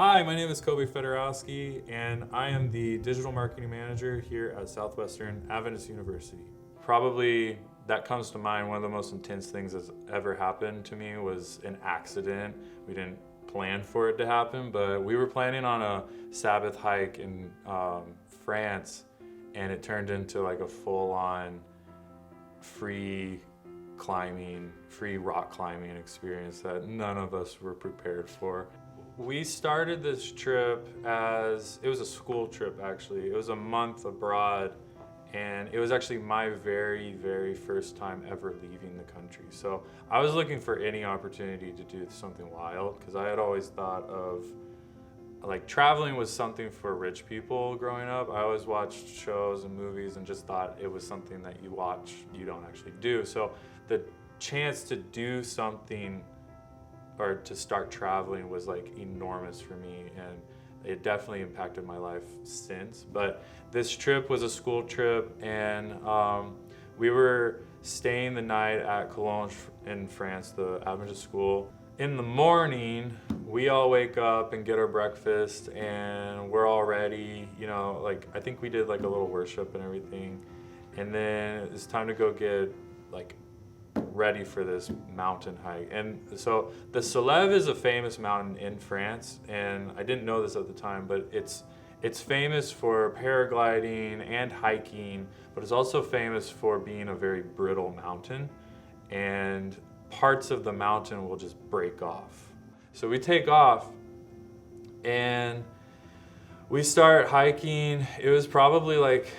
Hi, my name is Coby and I am the digital marketing manager here at Southwestern Adventist University. Probably that comes to mind, one of the most intense things that's ever happened to me was an accident. We didn't plan for it to happen, but we were planning on a Sabbath hike in France, and it turned into like a full-on free rock climbing experience that none of us were prepared for. We started this trip it was a school trip actually. It was a month abroad, and it was actually my very, very first time ever leaving the country. So I was looking for any opportunity to do something wild because I had always thought of like traveling was something for rich people growing up. I always watched shows and movies and just thought it was something that you watch, you don't actually do. So the chance to do something or to start traveling was like enormous for me, and it definitely impacted my life since. But this trip was a school trip, and we were staying the night at Cologne in France, the Adventist school. In the morning, we all wake up and get our breakfast, and we're all ready. You know, like I think we did like a little worship and everything, and then it's time to go get like ready for this mountain hike. And so the Salève is a famous mountain in France, and I didn't know this at the time, but it's famous for paragliding and hiking, but it's also famous for being a very brittle mountain, and parts of the mountain will just break off. So we take off and we start hiking. It was probably like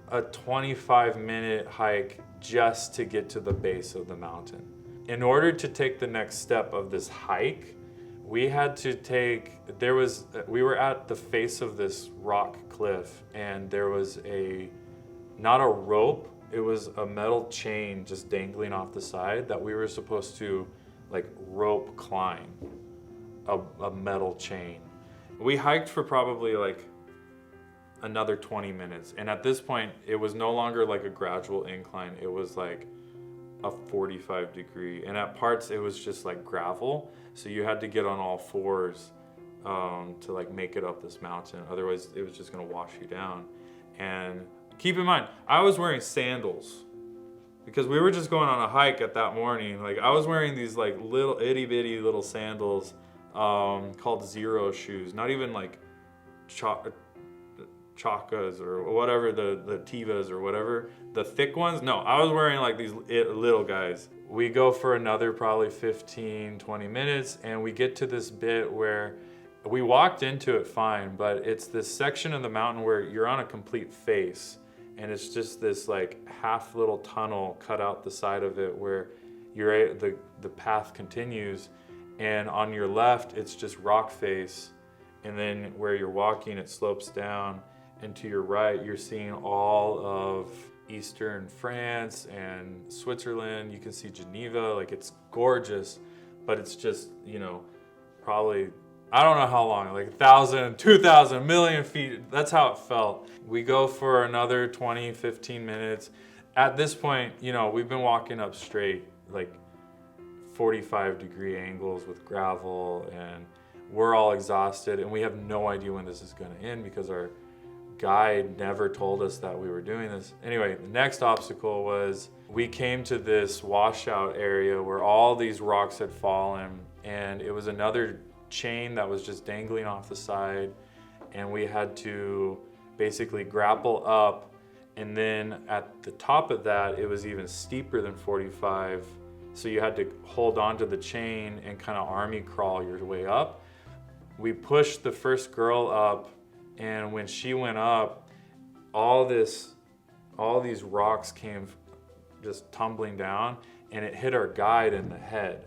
a 25-minute hike just to get to the base of the mountain. In order to take the next step of this hike, we were at the face of this rock cliff, and there was not a rope, it was a metal chain just dangling off the side that we were supposed to like rope climb, a metal chain. We hiked for probably like another 20 minutes. And at this point, it was no longer like a gradual incline. It was like a 45-degree. And at parts, it was just like gravel. So you had to get on all fours to like make it up this mountain. Otherwise, it was just gonna wash you down. And keep in mind, I was wearing sandals because we were just going on a hike at that morning. Like I was wearing these like little itty bitty little sandals called Zero shoes. Not even like Chakas or whatever, the Tivas or whatever, the thick ones. No, I was wearing like these little guys. We go for another probably 15, 20 minutes, and we get to this bit where we walked into it fine, but it's this section of the mountain where you're on a complete face, and it's just this like half little tunnel cut out the side of it where the path continues, and on your left it's just rock face, and then where you're walking it slopes down. And to your right, you're seeing all of Eastern France and Switzerland. You can see Geneva, like it's gorgeous, but it's just, you know, probably, I don't know how long, like 1,000, 2,000, million feet. That's how it felt. We go for another 20, 15 minutes. At this point, you know, we've been walking up straight, like 45-degree angles with gravel, and we're all exhausted, and we have no idea when this is gonna end because our guide never told us that we were doing this. Anyway, the next obstacle was we came to this washout area where all these rocks had fallen, and it was another chain that was just dangling off the side, and we had to basically grapple up, and then at the top of that, it was even steeper than 45, so you had to hold onto the chain and kind of army crawl your way up. We pushed the first girl up, and when she went up, all these rocks came just tumbling down, and it hit our guide in the head.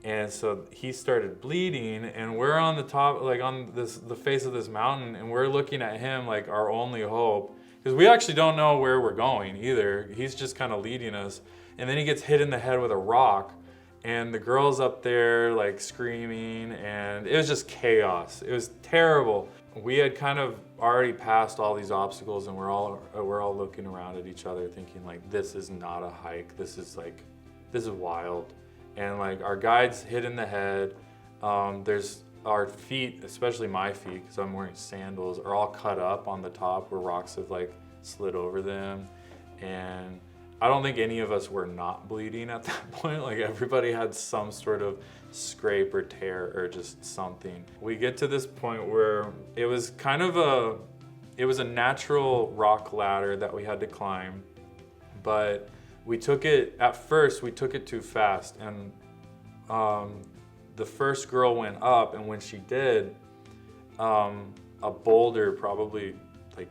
And so he started bleeding, and we're on the top, like on the face of this mountain, and we're looking at him like our only hope, because we actually don't know where we're going either. He's just kind of leading us. And then he gets hit in the head with a rock, and the girl's up there like screaming, and it was just chaos. It was terrible. We had kind of already passed all these obstacles, and we're all looking around at each other thinking like, this is not a hike. This is wild. And like our guide's hit in the head. There's our feet, especially my feet, because I'm wearing sandals, are all cut up on the top where rocks have like slid over them. And I don't think any of us were not bleeding at that point. Like everybody had some sort of scrape or tear or just something. We get to this point where it was kind of it was a natural rock ladder that we had to climb, but at first we took it too fast, and the first girl went up, and when she did, a boulder probably like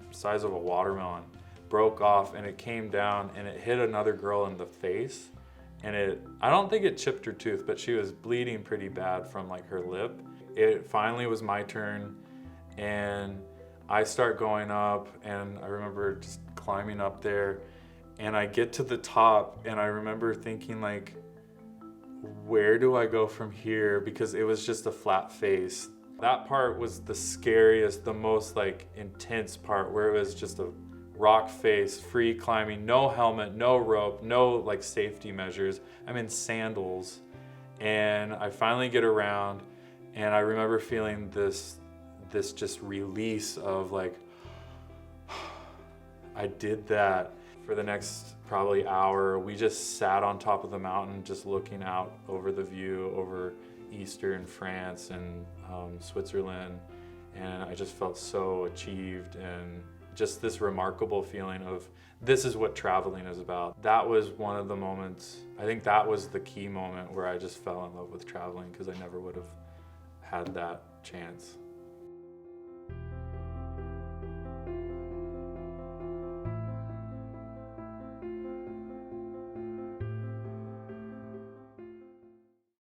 the size of a watermelon broke off, and it came down and it hit another girl in the face, and I don't think it chipped her tooth, but she was bleeding pretty bad from like her lip. It finally was my turn, and I start going up, and I remember just climbing up there, and I get to the top, and I remember thinking like, where do I go from here? Because it was just a flat face. That part was the scariest, the most like intense part, where it was just a rock face, free climbing, no helmet, no rope, no like safety measures. I'm in sandals, and I finally get around, and I remember feeling this just release of like, I did that. For the next probably hour, we just sat on top of the mountain, just looking out over the view over eastern France and Switzerland. And I just felt so achieved, and just this remarkable feeling of this is what traveling is about. That was one of the moments, I think that was the key moment where I just fell in love with traveling, because I never would have had that chance.